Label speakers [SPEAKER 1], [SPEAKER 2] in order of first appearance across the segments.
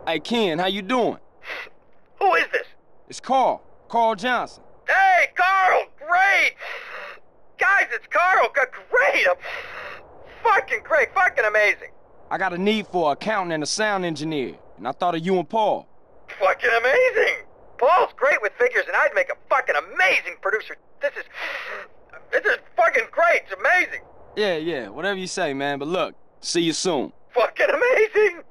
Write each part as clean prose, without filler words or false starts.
[SPEAKER 1] Hey, Ken, how you doing?
[SPEAKER 2] Who is this?
[SPEAKER 1] It's Carl. Carl Johnson.
[SPEAKER 2] Hey, Carl! Great! Guys, it's Carl! Great! Fucking great! Fucking amazing!
[SPEAKER 1] I got a need for an accountant and a sound engineer, and I thought of you and Paul.
[SPEAKER 2] Fucking amazing! Paul's great with figures, and I'd make a fucking amazing producer. This is fucking great! It's amazing!
[SPEAKER 1] Yeah, whatever you say, man, but look, see you soon.
[SPEAKER 2] Fucking amazing!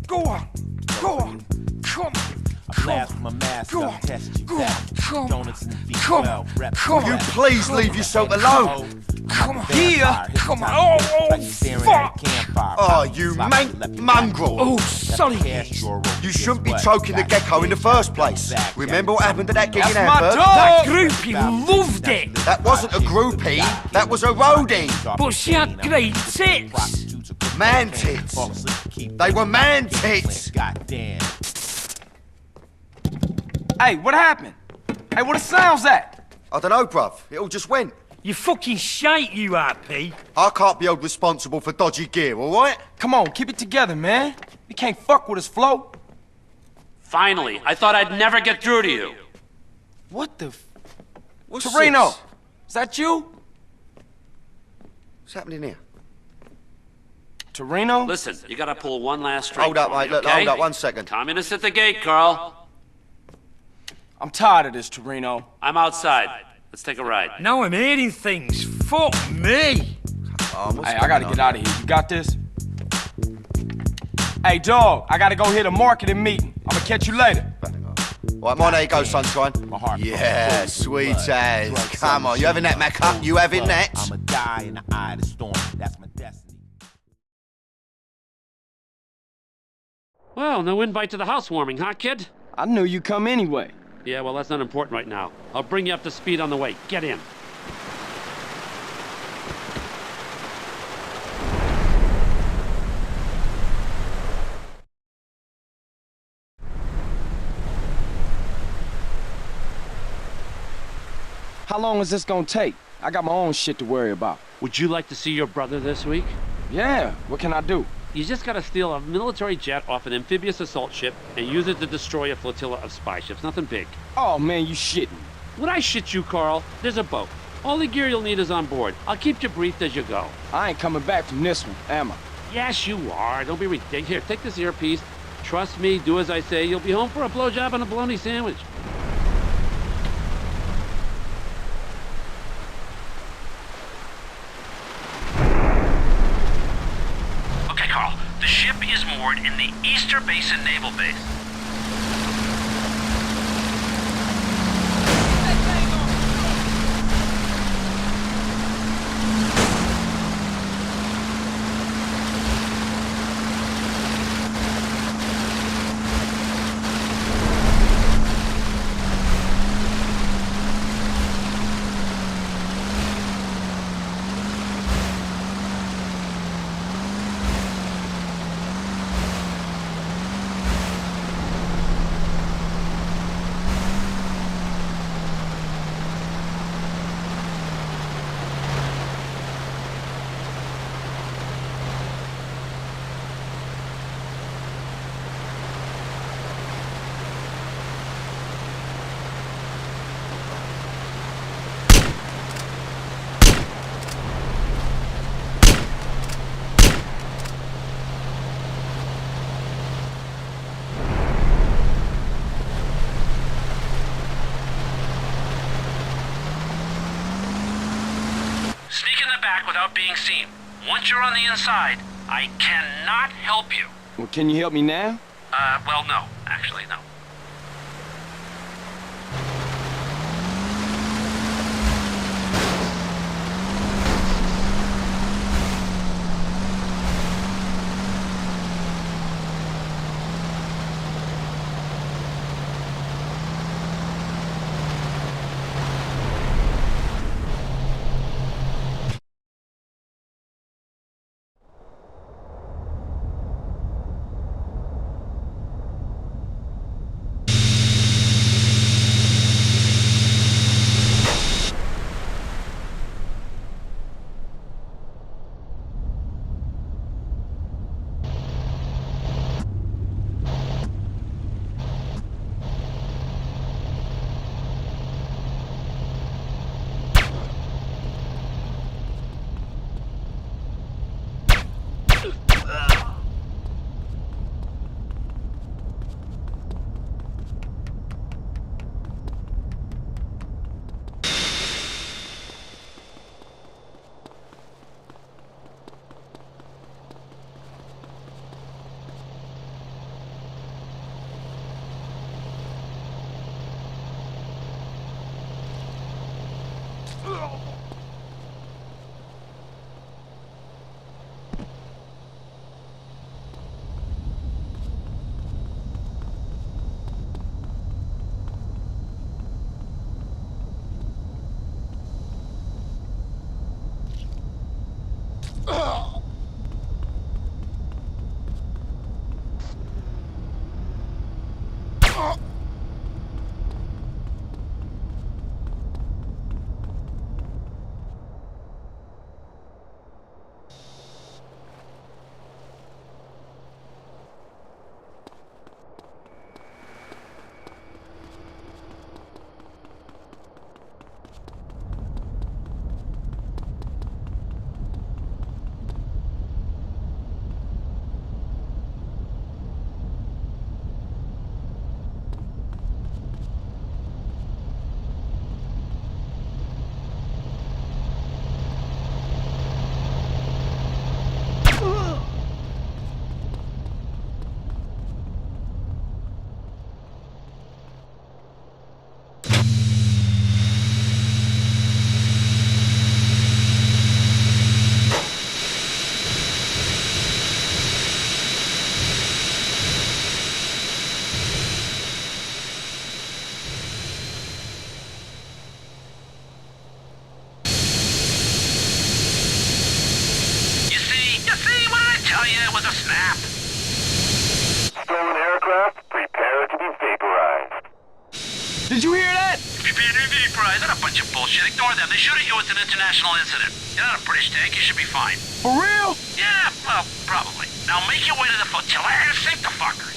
[SPEAKER 1] Go on, come on.
[SPEAKER 3] I blast my mask up, test you back. Donuts and beef well, rep.
[SPEAKER 4] Will you please leave yourself alone?
[SPEAKER 3] Come on,
[SPEAKER 1] here.
[SPEAKER 4] Come on.
[SPEAKER 3] Oh, fuck!
[SPEAKER 4] Oh, you mongrel.
[SPEAKER 1] Oh, sorry.
[SPEAKER 4] You shouldn't be choking the gecko in the first place. Remember what happened to that gig in
[SPEAKER 1] That's my
[SPEAKER 4] Hamburg?
[SPEAKER 1] dog.
[SPEAKER 5] That groupie loved it,
[SPEAKER 4] That wasn't a groupie, that was a roadie.
[SPEAKER 5] but she had great tits.
[SPEAKER 4] Man tits. They were man tits.
[SPEAKER 3] Goddamn.
[SPEAKER 1] Hey, what happened? Hey, what the sound's at?
[SPEAKER 4] I don't know, bruv. It all just went.
[SPEAKER 5] You fucking shite, you RP.
[SPEAKER 4] I can't be held responsible for dodgy gear, alright?
[SPEAKER 1] Come on, keep it together, man. You can't fuck with us, Flo.
[SPEAKER 6] Finally, I thought I'd never get through to you.
[SPEAKER 1] What the f...
[SPEAKER 4] What's
[SPEAKER 1] Torino,
[SPEAKER 4] this?
[SPEAKER 1] is that you?
[SPEAKER 4] What's happening here?
[SPEAKER 1] Torino?
[SPEAKER 6] Listen, you gotta pull one last string.
[SPEAKER 4] Hold up,
[SPEAKER 6] for me,
[SPEAKER 4] mate. Look,
[SPEAKER 6] okay?
[SPEAKER 4] hold up 1 second.
[SPEAKER 6] Communists at the gate, Carl.
[SPEAKER 1] I'm tired of this, Torino.
[SPEAKER 6] I'm outside. Let's take a ride.
[SPEAKER 5] Now I'm hearing things. Fuck me.
[SPEAKER 1] Hey, I gotta get out of here. You got this? Hey, dog, I gotta go hit a marketing meeting. I'm gonna catch you later.
[SPEAKER 4] Right, mine, there you go, sunshine.
[SPEAKER 1] My heart.
[SPEAKER 4] Yeah, sweet as. Come on, you having that, Macca? You having that?
[SPEAKER 3] I'm a guy in the eye of the storm. That's my destiny.
[SPEAKER 6] Well, no invite to the housewarming, huh, kid?
[SPEAKER 1] I knew you'd come anyway.
[SPEAKER 6] Yeah, well, that's not important right now. I'll bring you up to speed on the way. Get in.
[SPEAKER 1] How long is this gonna take? I got my own shit to worry about.
[SPEAKER 6] Would you like to see your brother this week?
[SPEAKER 1] Yeah, what can I do?
[SPEAKER 6] You just gotta steal a military jet off an amphibious assault ship and use it to destroy a flotilla of spy ships. Nothing big.
[SPEAKER 1] Oh, man, you shitting.
[SPEAKER 6] Would I shit you, Carl? There's a boat. All the gear you'll need is on board. I'll keep you briefed as you go.
[SPEAKER 1] I ain't coming back from this one, am I?
[SPEAKER 6] Yes, you are. Don't be ridiculous. Here, take this earpiece. Trust me, do as I say. You'll be home for a blowjob and a bologna sandwich. Okay, Carl. The ship is moored in the Easter Basin Naval Base. Without being seen. Once you're on the inside, I cannot help you.
[SPEAKER 1] Well, can you help me now?
[SPEAKER 6] Well, no. Actually, no.
[SPEAKER 5] tell you it was a snap?
[SPEAKER 7] Stolen aircraft, prepare to be vaporized.
[SPEAKER 1] Did you hear that?
[SPEAKER 5] Prepare to vaporize. That's a bunch of bullshit. Ignore them. They shoot at you. It's an international incident. You're not a British tank. You should be fine.
[SPEAKER 1] For real?
[SPEAKER 5] Yeah, well, probably. Now make your way to the flotilla and sink the fuckers.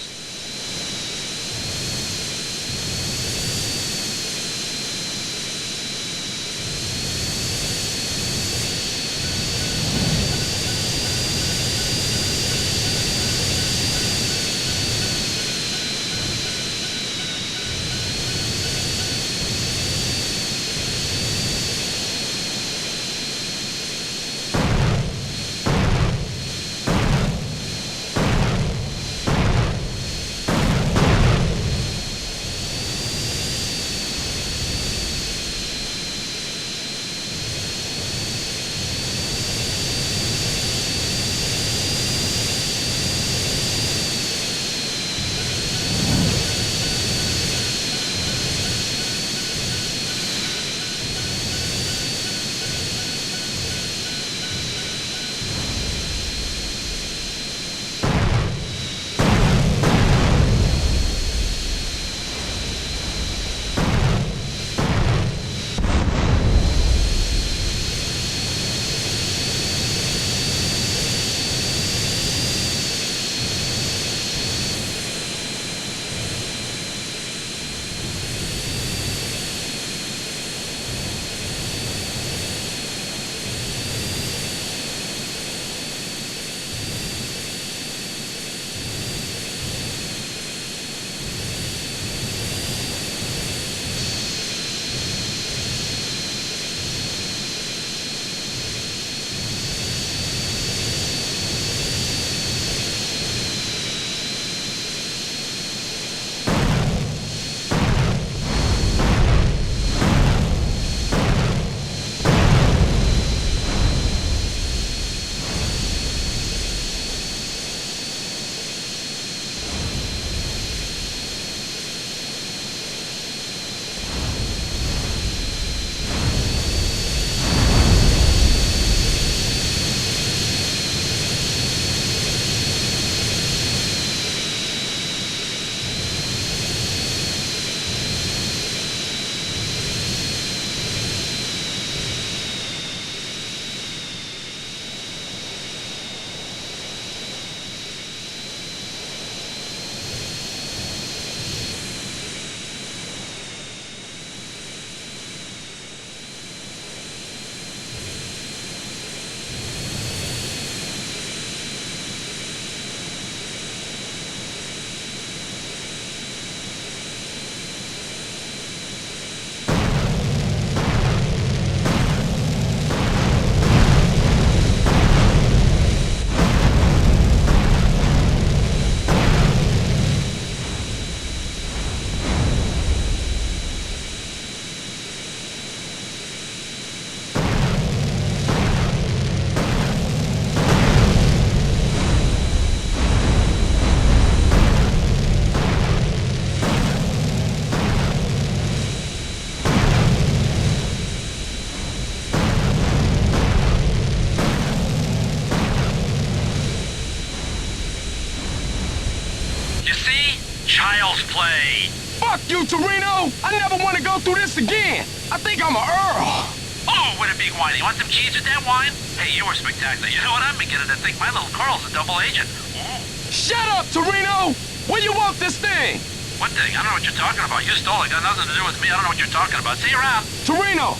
[SPEAKER 5] play.
[SPEAKER 1] Fuck you, Torino! I never want to go through this again! I think I'm a Earl!
[SPEAKER 5] Oh, with a big wine. You want some cheese with that wine? Hey, you were spectacular. You know what? I'm beginning to think my little Carl's a double agent. Ooh.
[SPEAKER 1] Shut up, Torino! Where you want this thing?
[SPEAKER 5] What thing? I don't know what you're talking about. You stole it. Got nothing to do with me. I don't know what you're talking about. See you around.
[SPEAKER 1] Torino!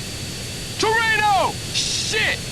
[SPEAKER 1] Torino! Shit!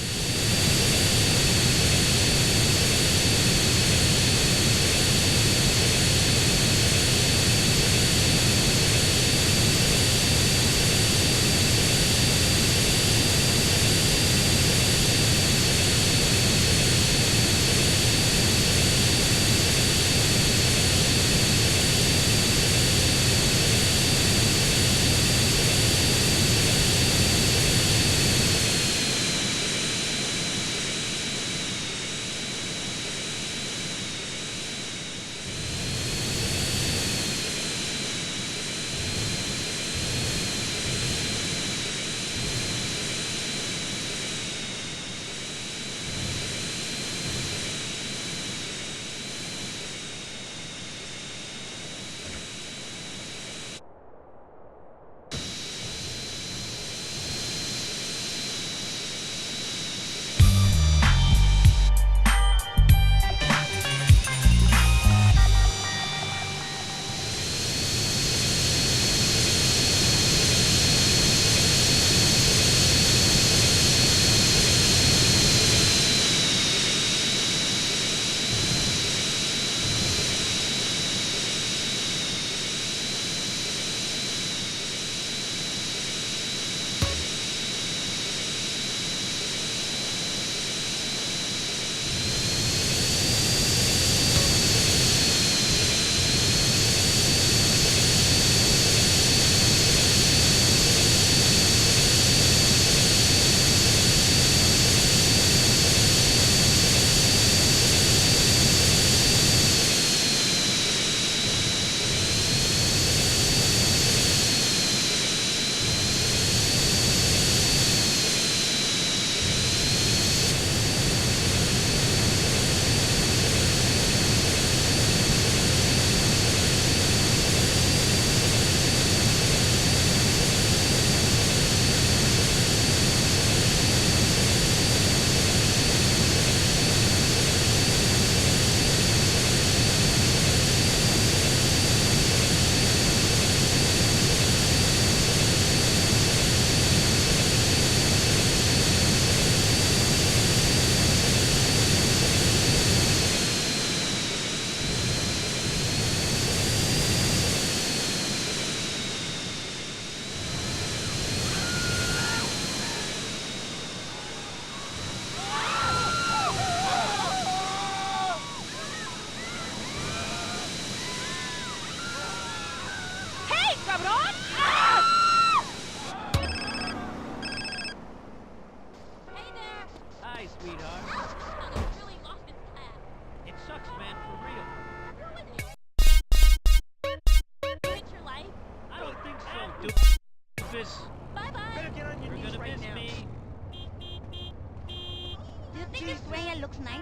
[SPEAKER 8] Looks nice.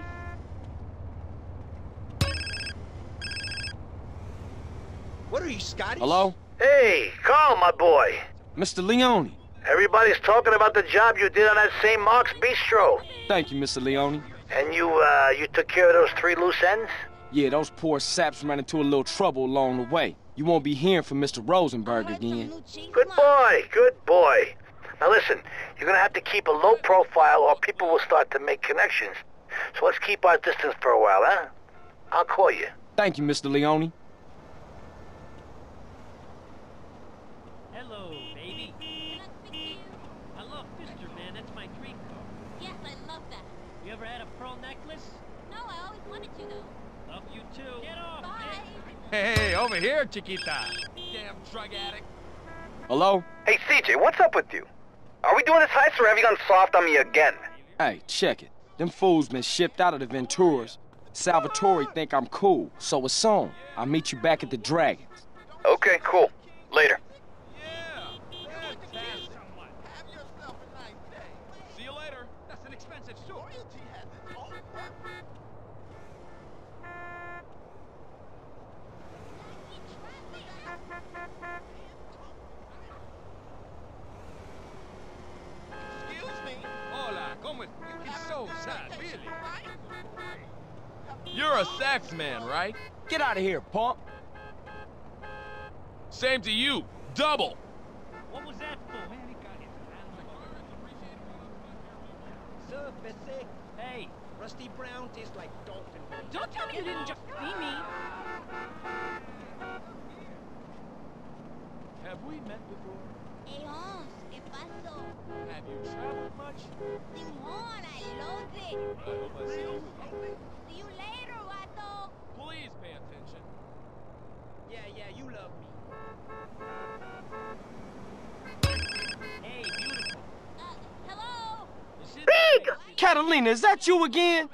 [SPEAKER 9] What are you, Scotty?
[SPEAKER 1] Hello?
[SPEAKER 2] Hey, Carl, my boy.
[SPEAKER 1] Mr. Leone.
[SPEAKER 2] Everybody's talking about the job you did on that St. Mark's Bistro.
[SPEAKER 1] Thank you, Mr. Leone.
[SPEAKER 2] And you took care of those 3 loose ends?
[SPEAKER 1] Yeah, those poor saps ran into a little trouble along the way. You won't be hearing from Mr. Rosenberg again.
[SPEAKER 2] Good boy, good boy. Now listen, you're gonna have to keep a low profile or people will start to make connections. So let's keep our distance for a while, huh? I'll call you.
[SPEAKER 1] Thank you, Mr. Leone.
[SPEAKER 6] Hello, baby. I love Fister, man. That's my dream car.
[SPEAKER 8] Yes, I love that.
[SPEAKER 6] You ever had a pearl necklace?
[SPEAKER 8] No, I always wanted to though.
[SPEAKER 6] Love you too. Get off,
[SPEAKER 8] Bye.
[SPEAKER 9] Hey, over here, Chiquita. Damn drug addict.
[SPEAKER 1] Hello?
[SPEAKER 2] Hey, CJ, what's up with you? Are we doing this heist or have you gone soft on me again?
[SPEAKER 1] Hey, check it. Them fools been shipped out of the Venturas. Salvatore think I'm cool, so it's on. I'll meet you back at the Dragons.
[SPEAKER 2] Okay, cool. Later.
[SPEAKER 9] See you later. That's an expensive suit. sad, really. You're a sax man, right?
[SPEAKER 1] Get out of here, punk.
[SPEAKER 9] Same to you. Double.
[SPEAKER 10] What was that for? Hey, Rusty Brown tastes like Dalton.
[SPEAKER 8] Don't tell me you didn't just see me.
[SPEAKER 9] Have we met before?
[SPEAKER 8] Hey, Holmes, ¿qué pasó?
[SPEAKER 9] Have you traveled much?
[SPEAKER 8] Simón, I love it.
[SPEAKER 9] I hope I see you.
[SPEAKER 8] See you later, vato.
[SPEAKER 9] Please pay attention.
[SPEAKER 10] Yeah, you love me.
[SPEAKER 8] Hey, beautiful. Hello?
[SPEAKER 2] Big!
[SPEAKER 1] Catalina, is that you again?